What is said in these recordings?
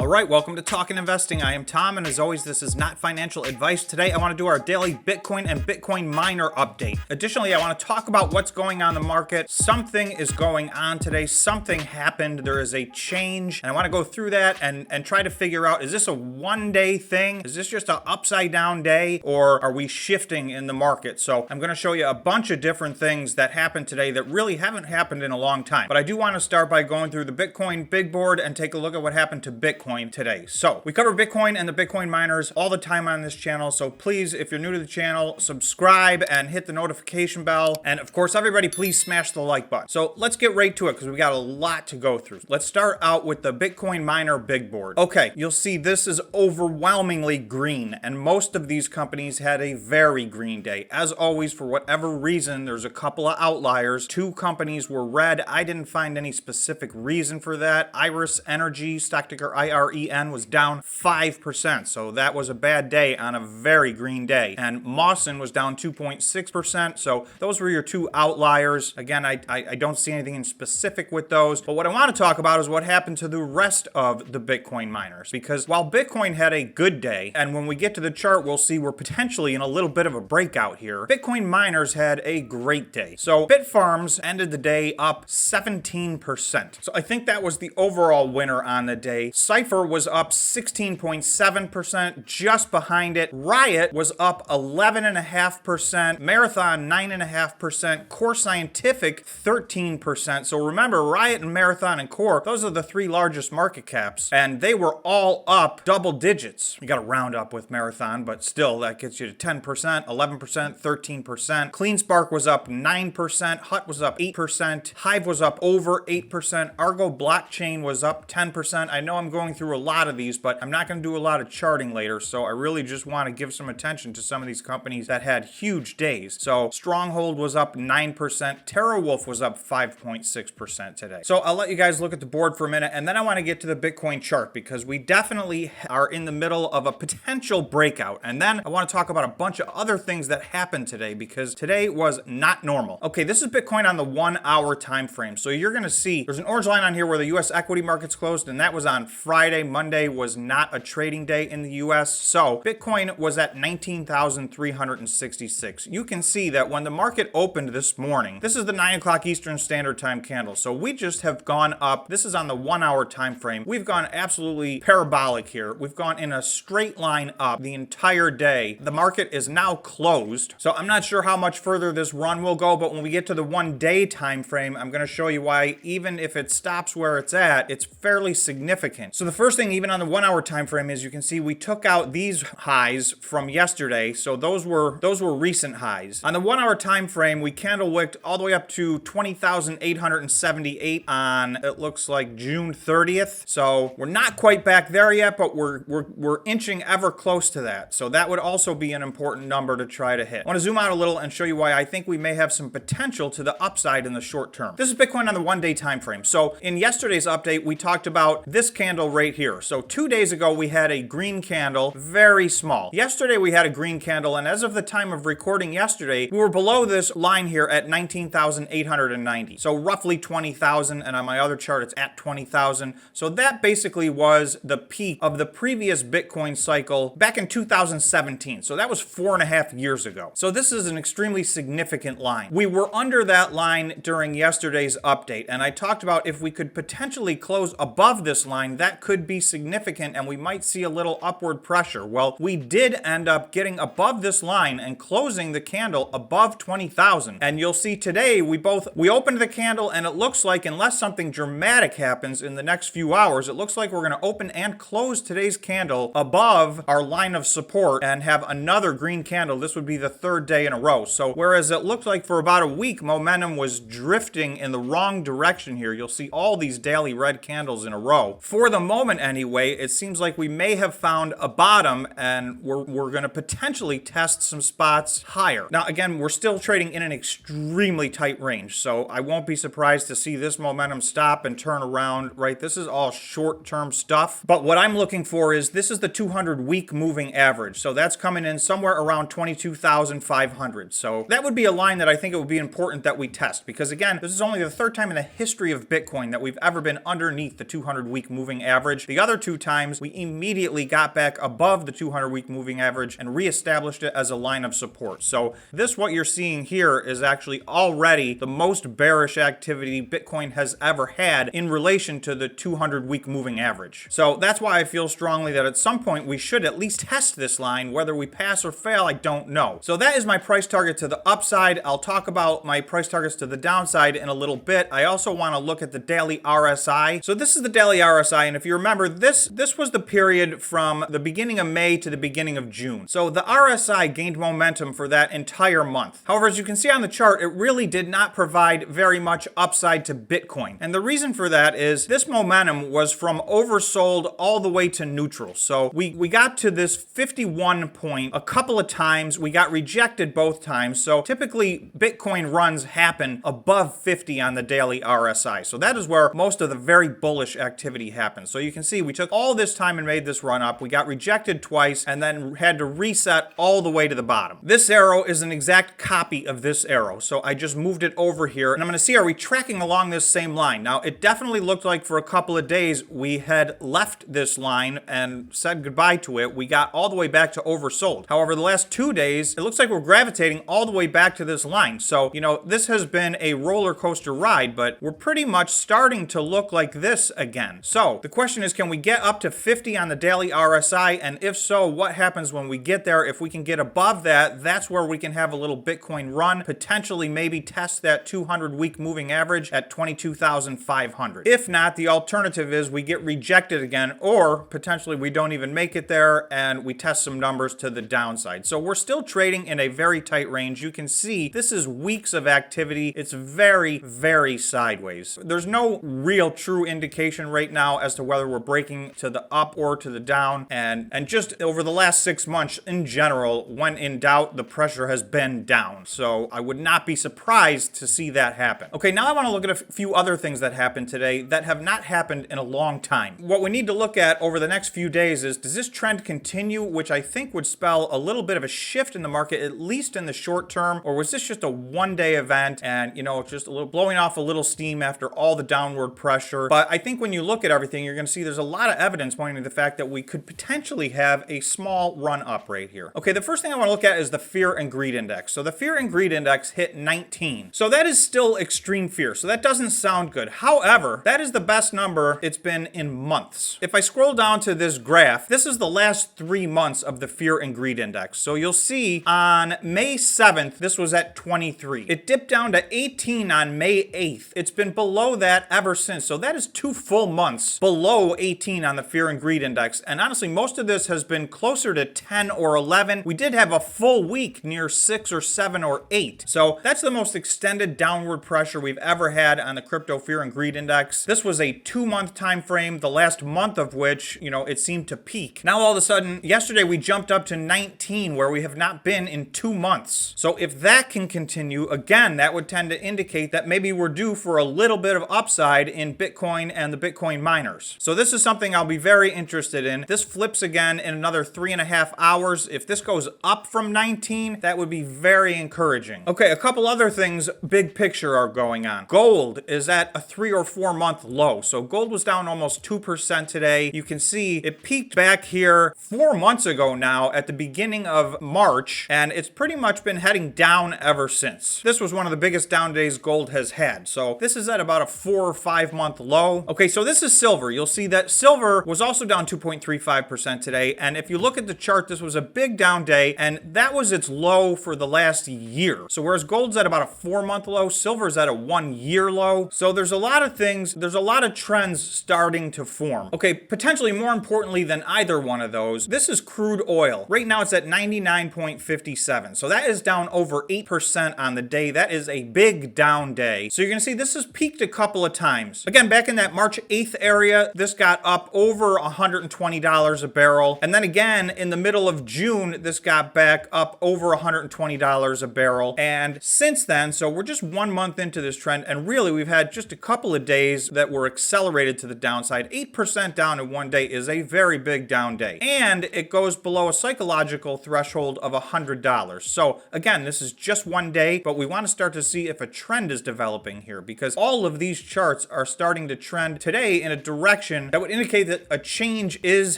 All right, welcome to Talkin' Investing. I am Tom, and as always, this is not financial advice. Today, I want to do our daily Bitcoin and Bitcoin miner update. Additionally, I want to talk about what's going on in the market. Something is going on today. Something happened. There is a change, and I want to go through that and try to figure out, is this a one-day thing? Is this just an upside-down day, or are we shifting in the market? So I'm going to show you a bunch of different things that happened today that really haven't happened in a long time. But I do want to start by going through the Bitcoin big board and take a look at what happened to Bitcoin today. So we cover Bitcoin and the Bitcoin miners all the time on this channel. So please, if you're new to the channel, subscribe and hit the notification bell. And of course, everybody, please smash the like button. So let's get right to it because we got a lot to go through. Let's start out with the Bitcoin miner big board. Okay, you'll see this is overwhelmingly green, and most of these companies had a very green day. As always, for whatever reason, there's a couple of outliers. Two companies were red. I didn't find any specific reason for that. Iris Energy, stock ticker IREN, was down 5%. So that was a bad day on a very green day. And Mawson was down 2.6%. So those were your two outliers. Again, I don't see anything in specific with those. But what I want to talk about is what happened to the rest of the Bitcoin miners. Because while Bitcoin had a good day, and when we get to the chart, we'll see we're potentially in a little bit of a breakout here, Bitcoin miners had a great day. So Bitfarms ended the day up 17%. So I think that was the overall winner on the day. Cypher was up 16.7%. Just behind it, Riot was up 11.5%. Marathon 9.5%. Core Scientific 13%. So remember, Riot and Marathon and Core, those are the three largest market caps, and they were all up double digits. You got to round up with Marathon, but still, that gets you to 10%, 11%, 13%. CleanSpark was up 9%. Hut was up 8%. Hive was up over 8%. Argo Blockchain was up 10%. I know I'm going through a lot of these, but I'm not going to do a lot of charting later, so I really just want to give some attention to some of these companies that had huge days. So Stronghold was up 9%. TerraWolf was up 5.6% today. So I'll let you guys look at the board for a minute, and then I want to get to the Bitcoin chart because we definitely are in the middle of a potential breakout. And then I want to talk about a bunch of other things that happened today because today was not normal. Okay, this is Bitcoin on the 1 hour time frame. So you're going to see there's an orange line on here where the US equity markets closed, and that was on Friday. Monday was not a trading day in the US. So Bitcoin was at 19,366. You can see that when the market opened this morning, this is the 9 o'clock Eastern Standard Time candle. So we just have gone up. This is on the 1 hour time frame. We've gone absolutely parabolic here. We've gone in a straight line up the entire day. The market is now closed. So I'm not sure how much further this run will go, but when we get to the 1 day time frame, I'm going to show you why even if it stops where it's at, it's fairly significant. So the first thing, even on the 1 hour time frame, is you can see we took out these highs from yesterday. So those were recent highs. On the 1 hour time frame, we candle wicked all the way up to 20,878 on, it looks like, June 30th. So we're not quite back there yet, but we're inching ever close to that. So that would also be an important number to try to hit. I want to zoom out a little and show you why I think we may have some potential to the upside in the short term. This is Bitcoin on the 1 day time frame. So in yesterday's update, we talked about this candle right here. So 2 days ago, we had a green candle, very small. Yesterday, we had a green candle, and as of the time of recording yesterday, we were below this line here at 19,890. So roughly 20,000, and on my other chart, it's at 20,000. So that basically was the peak of the previous Bitcoin cycle back in 2017. So that was 4.5 years ago. So this is an extremely significant line. We were under that line during yesterday's update, and I talked about if we could potentially close above this line, that could be significant and we might see a little upward pressure. Well, we did end up getting above this line and closing the candle above 20,000. And you'll see today we opened the candle, and it looks like, unless something dramatic happens in the next few hours, it looks like we're going to open and close today's candle above our line of support and have another green candle. This would be the third day in a row. So whereas it looked like for about a week momentum was drifting in the wrong direction here, you'll see all these daily red candles in a row. For the moment anyway, it seems like we may have found a bottom, and we're going to potentially test some spots higher. Now again, we're still trading in an extremely tight range, so I won't be surprised to see this momentum stop and turn around, right? This is all short-term stuff, but what I'm looking for is this is the 200-week moving average. So that's coming in somewhere around 22,500. So that would be a line that I think it would be important that we test, because again, this is only the third time in the history of Bitcoin that we've ever been underneath the 200-week moving average. average. The other two times, we immediately got back above the 200-week moving average and reestablished it as a line of support. So this, what you're seeing here, is actually already the most bearish activity Bitcoin has ever had in relation to the 200-week moving average. So that's why I feel strongly that at some point we should at least test this line. Whether we pass or fail, I don't know. So that is my price target to the upside. I'll talk about my price targets to the downside in a little bit. I also want to look at the daily RSI. So this is the daily RSI, and if you remember, this was the period from the beginning of May to the beginning of June. So the RSI gained momentum for that entire month. However, as you can see on the chart, it really did not provide very much upside to Bitcoin. And the reason for that is this momentum was from oversold all the way to neutral. So we got to this 51 point a couple of times. We got rejected both times. So typically Bitcoin runs happen above 50 on the daily RSI. So that is where most of the very bullish activity happens. So you can see we took all this time and made this run up. We got rejected twice and then had to reset all the way to the bottom. This arrow is an exact copy of this arrow. So I just moved it over here and I'm going to see, are we tracking along this same line? Now, it definitely looked like for a couple of days we had left this line and said goodbye to it. We got all the way back to oversold. However, the last 2 days, it looks like we're gravitating all the way back to this line. So, you know, this has been a roller coaster ride, but we're pretty much starting to look like this again. So the question is, can we get up to 50 on the daily RSI? And if so, what happens when we get there? If we can get above that, that's where we can have a little Bitcoin run, potentially maybe test that 200-week moving average at 22,500. If not, the alternative is we get rejected again, or potentially we don't even make it there and we test some numbers to the downside. So we're still trading in a very tight range. You can see this is weeks of activity. It's very, very sideways. There's no real true indication right now as to whether we're breaking to the up or to the down. And just over the last 6 months in general, when in doubt, the pressure has been down. So I would not be surprised to see that happen. Okay, now I want to look at a few other things that happened today that have not happened in a long time. What we need to look at over the next few days is, does this trend continue, which I think would spell a little bit of a shift in the market, at least in the short term, or was this just a one-day event and, you know, just a little blowing off a little steam after all the downward pressure? But I think when you look at everything, you're going to see there's a lot of evidence pointing to the fact that we could potentially have a small run up right here. Okay, the first thing I want to look at is the fear and greed index. So the fear and greed index hit 19. So that is still extreme fear. So that doesn't sound good. However, that is the best number it's been in months. If I scroll down to this graph, this is the last 3 months of the fear and greed index. So you'll see on May 7th, this was at 23. It dipped down to 18 on May 8th. It's been below that ever since. So that is 2 full months below 18 on the fear and greed index. And honestly, most of this has been closer to 10 or 11. We did have a full week near 6 or 7 or 8. So that's the most extended downward pressure we've ever had on the crypto fear and greed index. This was a 2-month time frame, the last month of which, you know, it seemed to peak. Now all of a sudden, yesterday we jumped up to 19, where we have not been in 2 months. So if that can continue, again, that would tend to indicate that maybe we're due for a little bit of upside in Bitcoin and the Bitcoin miners. So this is something I'll be very interested in. This flips again in another 3.5 hours. If this goes up from 19, that would be very encouraging. Okay, a couple other things big picture are going on. Gold is at a 3 or 4 month low. So gold was down almost 2% today. You can see it peaked back here 4 months ago now at the beginning of March, and it's pretty much been heading down ever since. This was one of the biggest down days gold has had. So this is at about a 4 or 5 month low. Okay, so this is silver. You'll see that silver was also down 2.35% today. And if you look at the chart, this was a big down day, and that was its low for the last year. So whereas gold's at about a 4 month low, silver's at a 1 year low. So there's a lot of things, there's a lot of trends starting to form. Okay, potentially more importantly than either one of those, this is crude oil. Right now it's at 99.57. So that is down over 8% on the day. That is a big down day. So you're gonna see this has peaked a couple of times. Again, back in that March 8th area, this got up over $120 a barrel. And then again, in the middle of June, this got back up over $120 a barrel. And since then, so we're just 1 month into this trend, and really we've had just a couple of days that were accelerated to the downside. 8% down in 1 day is a very big down day. And it goes below a psychological threshold of $100. So again, this is just 1 day, but we want to start to see if a trend is developing here, because all of these charts are starting to trend today in a direction sign that would indicate that a change is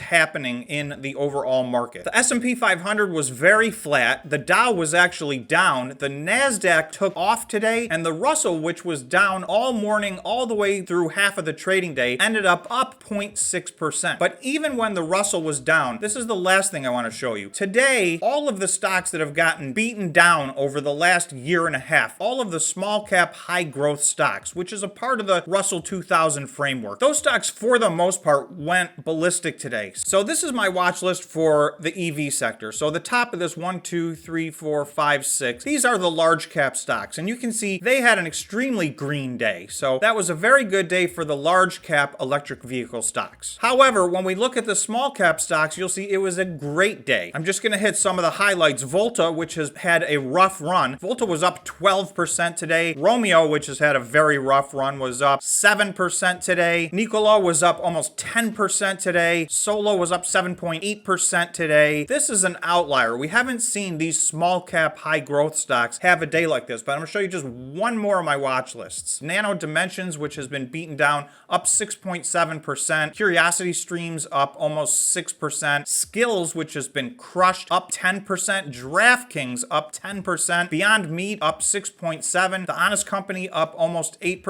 happening in the overall market. The S&P 500 was very flat. The Dow was actually down. The NASDAQ took off today, and the Russell, which was down all morning, all the way through half of the trading day, ended up 0.6%. But even when the Russell was down, this is the last thing I want to show you. Today, all of the stocks that have gotten beaten down over the last year and a half, all of the small cap high growth stocks, which is a part of the Russell 2000 framework, those stocks for the most part went ballistic today. So this is my watch list for the EV sector. So the top of this 1, 2, 3, 4, 5, 6, these are the large cap stocks, and you can see they had an extremely green day. So that was a very good day for the large cap electric vehicle stocks. However, when we look at the small cap stocks, you'll see it was a great day. I'm just going to hit some of the highlights. Volta, which has had a rough run. Volta was up 12% today. Romeo, which has had a very rough run, was up 7% today. Nikola was up almost 10% today. Solo was up 7.8% today. This is an outlier. We haven't seen these small cap high growth stocks have a day like this, but I'm going to show you just one more of my watch lists. Nano Dimensions, which has been beaten down, up 6.7%. Curiosity Streams up almost 6%. Skills, which has been crushed, up 10%. DraftKings up 10%. Beyond Meat up 6.7%. The Honest Company up almost 8%.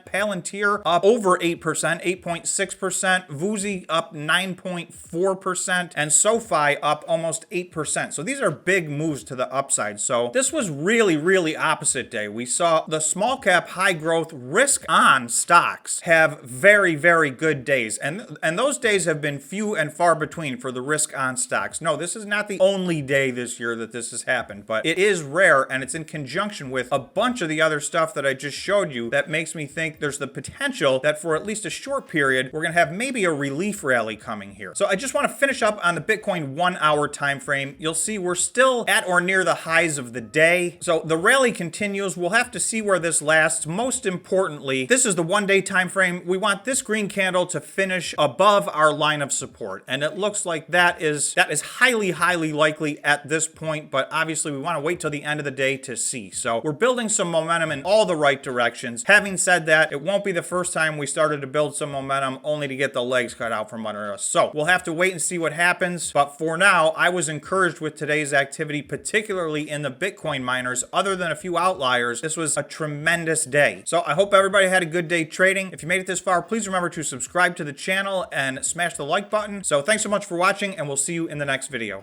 Palantir up over 8%, 8.6%. Vuzi up 9.4%. And SoFi up almost 8%. So these are big moves to the upside. So this was really opposite day. We saw the small cap high growth risk on stocks have very good days. And those days have been few and far between for the risk on stocks. No, this is not the only day this year that this has happened, but it is rare, and it's in conjunction with a bunch of the other stuff that I just showed you that makes me think there's the potential that for at least a short period, we're going to have maybe a relief rally coming here. So I just want to finish up on the Bitcoin 1 hour time frame. You'll see we're still at or near the highs of the day. So the rally continues. We'll have to see where this lasts. Most importantly, this is the 1 day time frame. We want this green candle to finish above our line of support, and it looks like that is highly likely at this point, but obviously we want to wait till the end of the day to see. So we're building some momentum in all the right directions. Having said that, it won't be the first time we started to build some momentum only to get the legs cut out from under us. So we'll have to wait and see what happens, but for now, I was encouraged with today's activity, particularly in the Bitcoin miners. Other than a few outliers, this was a tremendous day. So I hope everybody had a good day trading. If you made it this far, please remember to subscribe to the channel and smash the like button. So thanks so much for watching, and we'll see you in the next video.